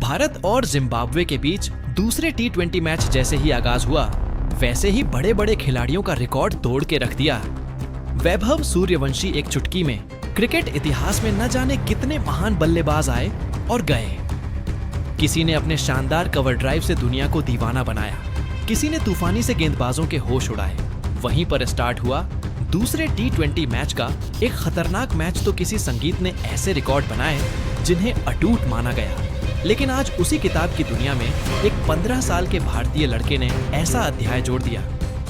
भारत और जिम्बाब्वे के बीच दूसरे टी20 मैच जैसे ही आगाज हुआ, वैसे ही बड़े बड़े खिलाड़ियों का रिकॉर्ड तोड़ के रख दिया। वैभव सूर्यवंशी एक चुटकी में क्रिकेट इतिहास में न जाने कितने महान बल्लेबाज आए और गए। किसी ने अपने शानदार कवर ड्राइव से दुनिया को दीवाना बनाया, किसी ने तूफानी से गेंदबाजों के होश उड़ाए। वहीं पर स्टार्ट हुआ दूसरे टी20 मैच का एक खतरनाक मैच। तो किसी संगीत ने ऐसे रिकॉर्ड बनाए जिन्हें अटूट माना गया। लेकिन आज उसी किताब की दुनिया में एक 15 साल के भारतीय लड़के ने ऐसा अध्याय जोड़ दिया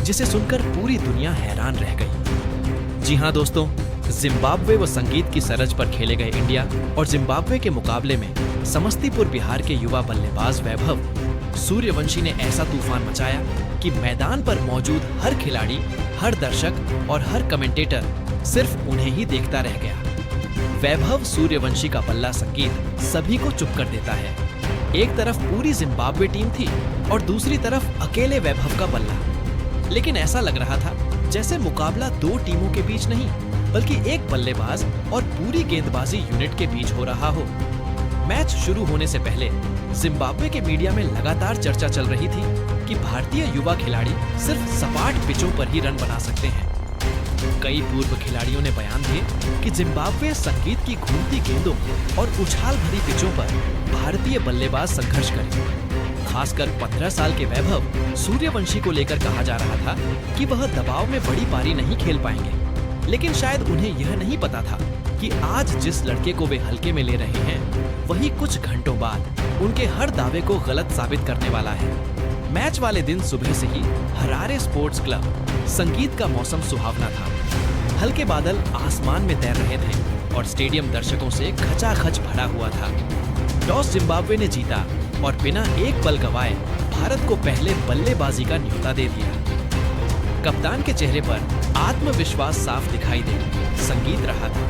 जिसे सुनकर पूरी दुनिया हैरान रह गई। जी हाँ दोस्तों, जिम्बाब्वे व संगीत की सरहद पर खेले गए इंडिया और जिम्बाब्वे के मुकाबले में समस्तीपुर बिहार के युवा बल्लेबाज वैभव सूर्यवंशी ने ऐसा तूफान मचाया कि मैदान पर मौजूद हर खिलाड़ी, हर दर्शक और हर कमेंटेटर सिर्फ उन्हें ही देखता रह गया। वैभव सूर्यवंशी का बल्ला संगीत सभी को चुप कर देता है। एक तरफ पूरी जिम्बाब्वे टीम थी और दूसरी तरफ अकेले वैभव का बल्ला। लेकिन ऐसा लग रहा था जैसे मुकाबला दो टीमों के बीच नहीं, बल्कि एक बल्लेबाज और पूरी गेंदबाजी यूनिट के बीच हो रहा हो। मैच शुरू होने से पहले जिम्बाब्वे के मीडिया में लगातार चर्चा चल रही थी कि भारतीय युवा खिलाड़ी सिर्फ सपाट पिचों पर ही रन बना सकते हैं। कई पूर्व खिलाड़ियों ने बयान दिए कि जिम्बाब्वे संगीत की घूमती गेंदों और उछाल भरी पिचों पर भारतीय बल्लेबाज संघर्ष करें। खासकर 15 साल के वैभव सूर्यवंशी को लेकर कहा जा रहा था कि वह दबाव में बड़ी पारी नहीं खेल पाएंगे। लेकिन शायद उन्हें यह नहीं पता था कि आज जिस लड़के को वे हल्के में ले रहे हैं, वही कुछ घंटों बाद उनके हर दावे को गलत साबित करने वाला है। मैच वाले दिन सुबह से ही हरारे स्पोर्ट्स क्लब संगीत का मौसम सुहावना था। हल्के बादल आसमान में तैर रहे थे और स्टेडियम दर्शकों से खचाखच भरा हुआ था। टॉस जिम्बाब्वे ने जीता और बिना एक बल गवाए भारत को पहले बल्लेबाजी का न्योता दे दिया। कप्तान के चेहरे पर आत्मविश्वास साफ दिखाई दे संगीत रहा था।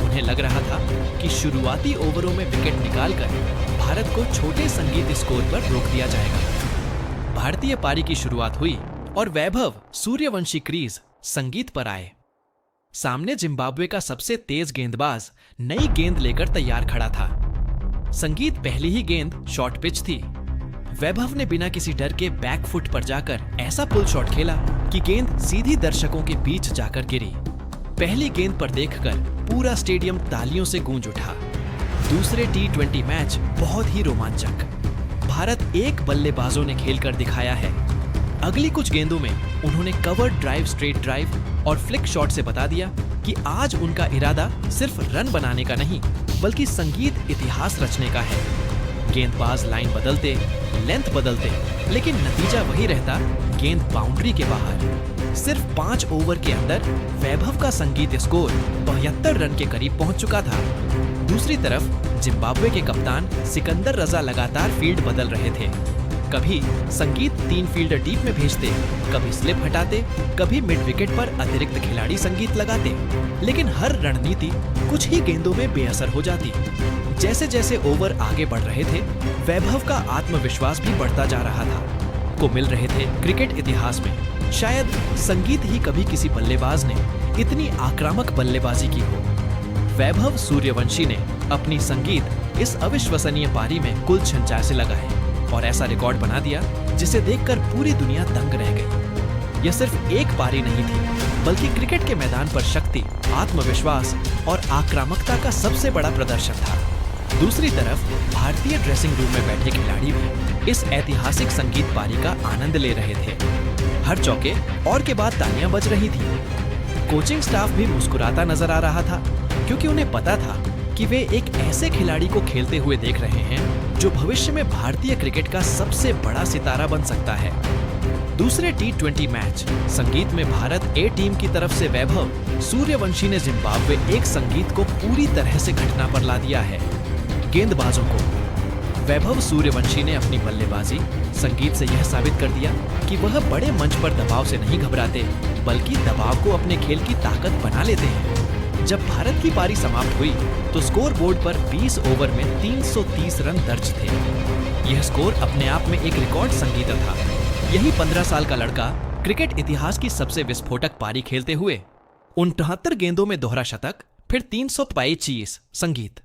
उन्हें लग रहा था कि शुरुआती ओवरों में विकेट निकालकर भारत को छोटे संगीत स्कोर पर रोक दिया जाएगा। भारतीय पारी की शुरुआत हुई और वैभव सूर्यवंशी क्रीज संगीत पर आए। सामने जिम्बाब्वे का सबसे तेज गेंदबाज नई गेंद लेकर तैयार खड़ा था। संगीत पहली ही गेंद शॉर्ट पिच थी। वैभव ने बिना किसी डर के बैक फुट पर जाकर ऐसा पुल शॉट खेला कि गेंद सीधी दर्शकों के बीच जाकर गिरी। पहली गेंद पर देखकर पूरा स्टेडियम तालियों से गूंज उठा। दूसरे टी20 मैच बहुत ही रोमांचक। भारत एक बल्लेबाजों ने खेलकर दिखाया है। अगली कुछ गेंदों में उन्होंने कवर ड्राइव, स्ट्रेट ड्राइव और फ्लिक शॉट से बता दिया कि आज उनका इरादा सिर्फ रन बनाने का नहीं, बल्कि संगीत इतिहास रचने का है। गेंदबाज लाइन बदलते, लेंथ बदलते, लेकिन नतीजा वही रहता, गेंद बाउंड्री के बाहर। सिर्फ 5 ओवर के अंदर वैभव का संगीत स्कोर 72 रन के करीब पहुंच चुका था। दूसरी तरफ जिम्बाब्वे के कप्तान सिकंदर रजा लगातार फील्ड बदल रहे थे। कभी संगीत 3 फील्डर डीप में भेजते, कभी स्लिप हटाते, कभी मिड विकेट पर अतिरिक्त खिलाड़ी संगीत लगाते। लेकिन हर रणनीति कुछ ही गेंदों में बेअसर हो जाती। जैसे जैसे ओवर आगे बढ़ रहे थे, वैभव का आत्मविश्वास भी बढ़ता जा रहा था। को मिल रहे थे क्रिकेट इतिहास में शायद संगीत ही कभी किसी बल्लेबाज ने इतनी आक्रामक बल्लेबाजी की हो। वैभव सूर्यवंशी ने अपनी संगीत इस अविश्वसनीय पारी में कुल 56 लगाए और ऐसा रिकॉर्ड बना दिया जिसे देखकर पूरी दुनिया दंग रह गई। यह सिर्फ एक पारी नहीं थी, बल्कि क्रिकेट के मैदान पर शक्ति, आत्मविश्वास और आक्रामकता का सबसे बड़ा प्रदर्शन था। दूसरी तरफ भारतीय ड्रेसिंग रूम में बैठे खिलाड़ी भी इस ऐतिहासिक संगीत पारी का आनंद ले रहे थे। हर चौके और के बाद तालियां बज रही थी। कोचिंग स्टाफ भी मुस्कुराता नजर आ रहा था, क्योंकि उन्हें पता था कि वे एक ऐसे खिलाड़ी को खेलते हुए देख रहे हैं जो भविष्य में भारतीय क्रिकेट का सबसे बड़ा सितारा बन सकता है। दूसरे टी20 मैच संगीत में भारत ए टीम की तरफ से वैभव सूर्यवंशी ने जिम्बाब्वे एक संगीत को पूरी तरह से घटना पर ला दिया है। गेंदबाजों को वैभव सूर्यवंशी ने अपनी बल्लेबाजी संगीत से यह साबित कर दिया कि वह बड़े मंच पर दबाव से नहीं घबराते, बल्कि दबाव को अपने खेल की ताकत बना लेते हैं। जब भारत की पारी समाप्त हुई तो स्कोर बोर्ड पर 20 ओवर में 330 रन दर्ज थे। यह स्कोर अपने आप में एक रिकॉर्ड संगीत था। यही 15 साल का लड़का क्रिकेट इतिहास की सबसे विस्फोटक पारी खेलते हुए 69 गेंदों में दोहरा शतक, फिर 300 पाई चीज संगीत।